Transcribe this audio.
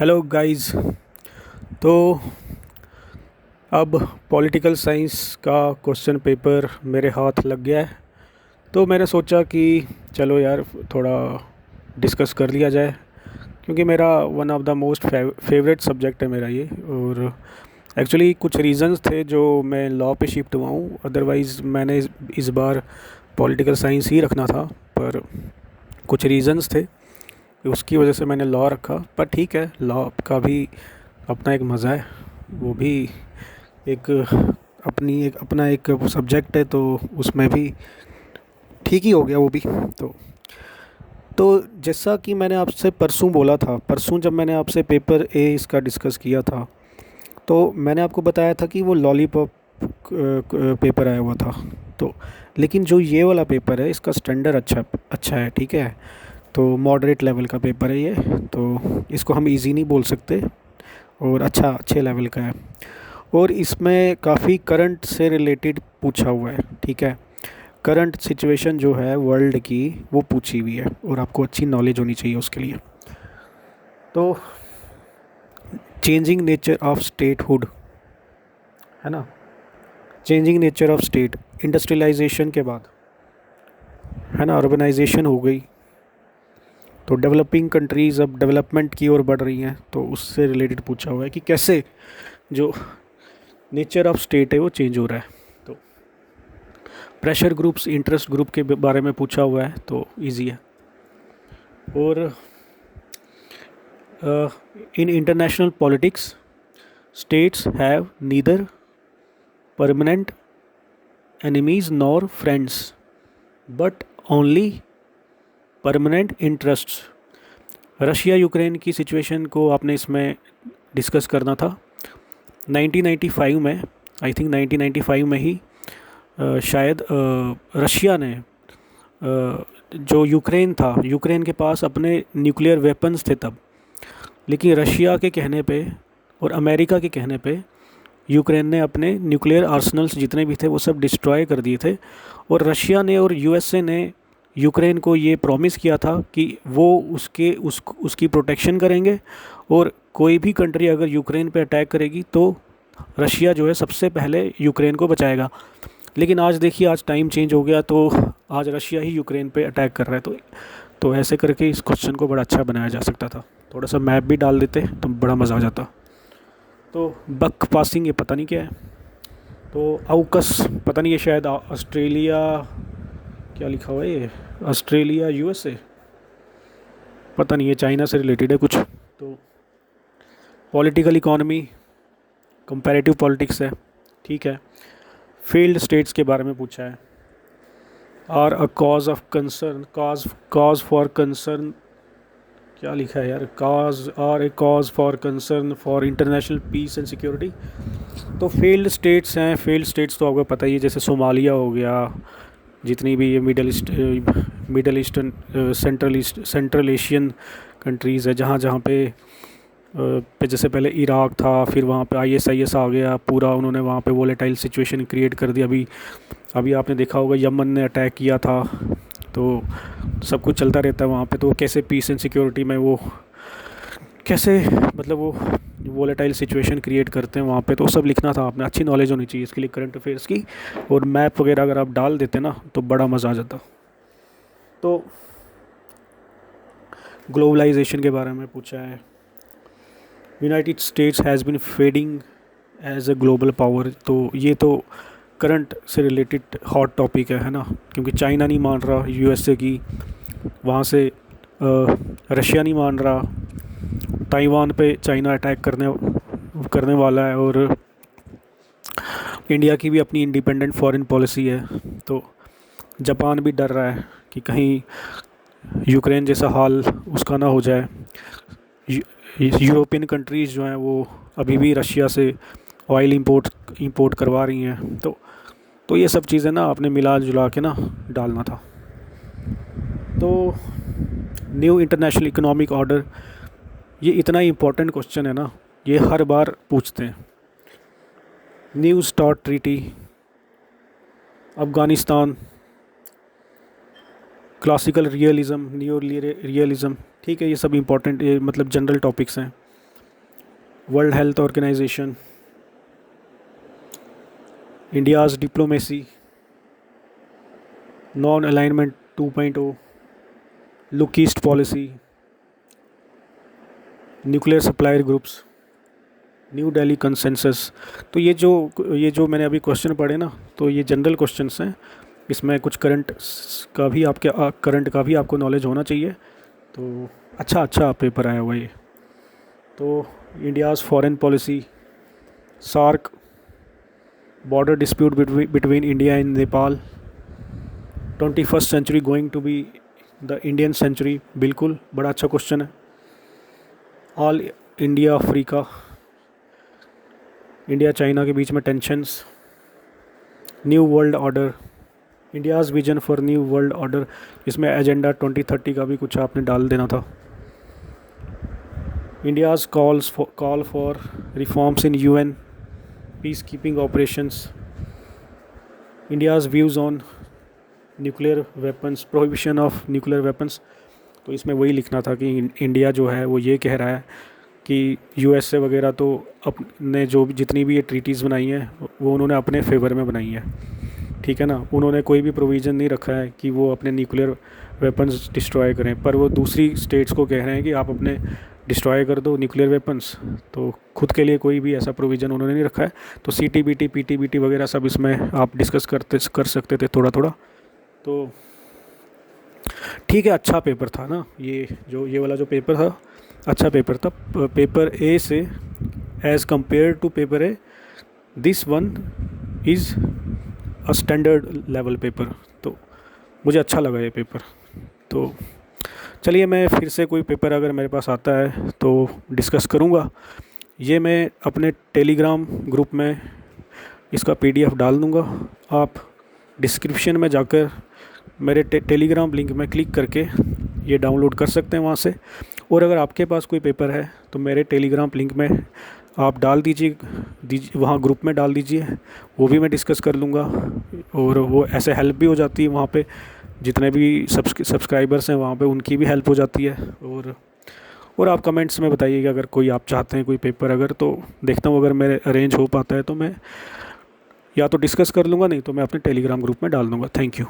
Hello guys. तो अब political science का क्वेश्चन पेपर मेरे हाथ लग गया है। तो मैंने सोचा कि चलो यार थोड़ा डिस्कस कर लिया जाए, क्योंकि मेरा one of the most favourite subject है मेरा ये। और एक्चुअली कुछ रीजंस थे जो मैं लॉ पे शिफ्ट हुआ हूँ, अदरवाइज़ मैंने इस बार पॉलिटिकल साइंस ही रखना था। पर कुछ रीजंस थे, उसकी वजह से मैंने लॉ रखा। पर ठीक है, लॉ का भी अपना एक मज़ा है। वो भी एक अपना एक सब्जेक्ट है, तो उसमें भी ठीक ही हो गया वो भी। तो तो जैसा कि मैंने आपसे परसों बोला था, परसों जब मैंने आपसे पेपर ए इसका डिस्कस किया था, तो मैंने आपको बताया था कि वो लॉलीपॉप पेपर आया हुआ था। तो लेकिन जो ये वाला पेपर है इसका स्टैंडर्ड अच्छा अच्छा है, ठीक है। तो मॉडरेट लेवल का पेपर है ये। तो इसको हम इजी नहीं बोल सकते, और अच्छे लेवल का है। और इसमें काफ़ी करंट से रिलेटेड पूछा हुआ है, ठीक है। करंट सिचुएशन जो है वर्ल्ड की वो पूछी हुई है, और आपको अच्छी नॉलेज होनी चाहिए उसके लिए। तो चेंजिंग नेचर ऑफ स्टेटहुड, है ना। Changing nature of state, industrialisation के बाद, है ना, अर्बनाइजेशन हो गई। तो डेवलपिंग कंट्रीज़ अब डेवलपमेंट की ओर बढ़ रही हैं, तो उससे रिलेटेड पूछा हुआ है कि कैसे जो नेचर ऑफ स्टेट है वो चेंज हो रहा है। तो प्रेशर ग्रुप्स, इंटरेस्ट ग्रुप के बारे में पूछा हुआ है, तो इजी है। और in international politics states have neither permanent enemies nor friends but only permanent interests. Russia Ukraine की सिचुएशन को आपने इसमें डिस्कस करना था। 1995 में, आई थिंक 1995 में ही शायद रशिया ने जो यूक्रेन था, यूक्रेन के पास अपने न्यूक्लियर वेपन्स थे तब, लेकिन रशिया के कहने पे और अमेरिका के कहने पे यूक्रेन ने अपने न्यूक्लियर आर्सनल्स जितने भी थे वो सब डिस्ट्रॉय कर दिए थे। और रशिया ने और यूएसए ने यूक्रेन को ये प्रॉमिस किया था कि वो उसकी प्रोटेक्शन करेंगे, और कोई भी कंट्री अगर यूक्रेन पे अटैक करेगी तो रशिया जो है सबसे पहले यूक्रेन को बचाएगा। लेकिन आज देखिए, आज टाइम चेंज हो गया, तो आज रशिया ही यूक्रेन पे अटैक कर रहा है। तो ऐसे करके इस क्वेश्चन को बड़ा अच्छा बनाया जा सकता था। थोड़ा सा मैप भी डाल देते तो बड़ा मज़ा आ जाता। तो बक पासिंग ये पता नहीं क्या है। तो आउकस पता नहीं, ये शायद ऑस्ट्रेलिया, क्या लिखा हुआ है ये, ऑस्ट्रेलिया यूएसए, पता नहीं, ये चाइना से रिलेटेड है कुछ। तो पॉलिटिकल इकोनॉमी, कंपैरेटिव पॉलिटिक्स है, ठीक है। फेल्ड स्टेट्स के बारे में पूछा है। Are a cause of concern, cause for concern, क्या लिखा है यार, cause are a cause for concern for international peace and security. तो फेल्ड स्टेट्स हैं, फेल्ड स्टेट्स तो आपको पता ही है, जैसे सोमालिया हो गया, जितनी भी ये middle eastern, central Asian countries है, जहाँ जहाँ पे जैसे पहले इराक था, फिर वहाँ पे आईएसआईएस आ गया पूरा, उन्होंने वहाँ पे वोलेटाइल सिचुएशन क्रिएट कर दी। अभी अभी आपने देखा होगा यमन ने अटैक किया था। तो सब कुछ चलता रहता है वहाँ पे। तो कैसे पीस एंड सिक्योरिटी में वो कैसे, मतलब वो वोलेटाइल सिचुएशन क्रिएट करते हैं वहाँ पे, तो सब लिखना था आपने। अच्छी नॉलेज होनी चाहिए इसके लिए करंट अफेयर्स की, और मैप वगैरह अगर आप डाल देते ना तो बड़ा मज़ा आ जाता। तो ग्लोबलाइजेशन के बारे में पूछा है। United States has been fading as a global power. तो ये तो करंट से रिलेटेड हॉट टॉपिक है ना, क्योंकि चाइना नहीं मान रहा यूएसए की, वहाँ से रशिया नहीं मान रहा, ताइवान पे चाइना अटैक करने वाला है, और इंडिया की भी अपनी इंडिपेंडेंट फॉरेन पॉलिसी है। तो जापान भी डर रहा है कि कहीं यूक्रेन जैसा हाल उसका ना हो जाए। यूरोपियन कंट्रीज़ जो हैं वो अभी भी रशिया से ऑयल इंपोर्ट करवा रही हैं। तो ये सब चीज़ें ना आपने मिला जुला के ना डालना था। तो न्यू इंटरनेशनल इकोनॉमिक ऑर्डर, ये इतना इम्पोर्टेंट क्वेश्चन है ना, ये हर बार पूछते हैं। New start treaty, Afghanistan, classical realism, new realism, ठीक है, ये सब इम्पोर्टेंट, ये मतलब जनरल टॉपिक्स हैं। World Health Organization, India's diplomacy, non alignment 2.0, look east policy, nuclear supplier groups, new Delhi consensus. तो ये जो मैंने अभी क्वेश्चन पढ़े ना, तो ये जनरल क्वेश्चंस हैं। इसमें कुछ करंट का भी आपको नॉलेज होना चाहिए। तो अच्छा पेपर आया हुआ ये। तो India's foreign policy, SAARC, border dispute between India and Nepal, 21st century going to be the Indian century, बिल्कुल बड़ा अच्छा क्वेश्चन है। All India Africa, India China के बीच में tensions, new world order, India's vision for new world order, इसमें agenda 2030 का भी कुछ आपने डाल देना था। India's call for reforms in UN peace keeping operations, India's views on nuclear weapons, prohibition of nuclear weapons. तो इसमें वही लिखना था कि इंडिया जो है वो ये कह रहा है कि यूएसए वगैरह तो अपने जो जितनी भी ये ट्रीटीज़ बनाई हैं वो उन्होंने अपने फेवर में बनाई है, ठीक है ना। उन्होंने कोई भी प्रोविज़न नहीं रखा है कि वो अपने न्यूक्लियर वेपन्स डिस्ट्रॉय करें, पर वो दूसरी स्टेट्स को कह रहे हैं कि आप अपने डिस्ट्रॉय कर दो न्यूक्लियर वेपन्स। तो खुद के लिए कोई भी ऐसा प्रोविज़न उन्होंने नहीं रखा है। तो CTBT PTBT वगैरह सब इसमें आप डिस्कस कर सकते थे थोड़ा थोड़ा। तो ठीक है, अच्छा पेपर था ना ये वाला जो पेपर था, अच्छा पेपर था। पेपर ए से as compare to paper A, this one is a standard level paper. तो मुझे अच्छा लगा ये पेपर। तो चलिए, मैं फिर से कोई पेपर अगर मेरे पास आता है तो डिस्कस करूँगा। ये मैं अपने टेलीग्राम ग्रुप में इसका PDF डाल दूँगा। आप डिस्क्रिप्शन में जाकर मेरे टेलीग्राम लिंक में क्लिक करके ये डाउनलोड कर सकते हैं वहाँ से। और अगर आपके पास कोई पेपर है तो मेरे टेलीग्राम लिंक में आप डाल दीजिए, वहाँ ग्रुप में डाल दीजिए, वो भी मैं डिस्कस कर लूँगा। और वो ऐसे हेल्प भी हो जाती है वहाँ पे, जितने भी सब्सक्राइबर्स हैं वहाँ पे उनकी भी हेल्प हो जाती है। और आप कमेंट्स में बताइएगा अगर कोई आप चाहते हैं कोई पेपर, अगर तो देखता हूँ अगर मेरे अरेंज हो पाता है तो मैं या तो डिस्कस कर लूँगा, नहीं तो मैं अपने टेलीग्राम ग्रुप में डाल दूँगा। Thank you.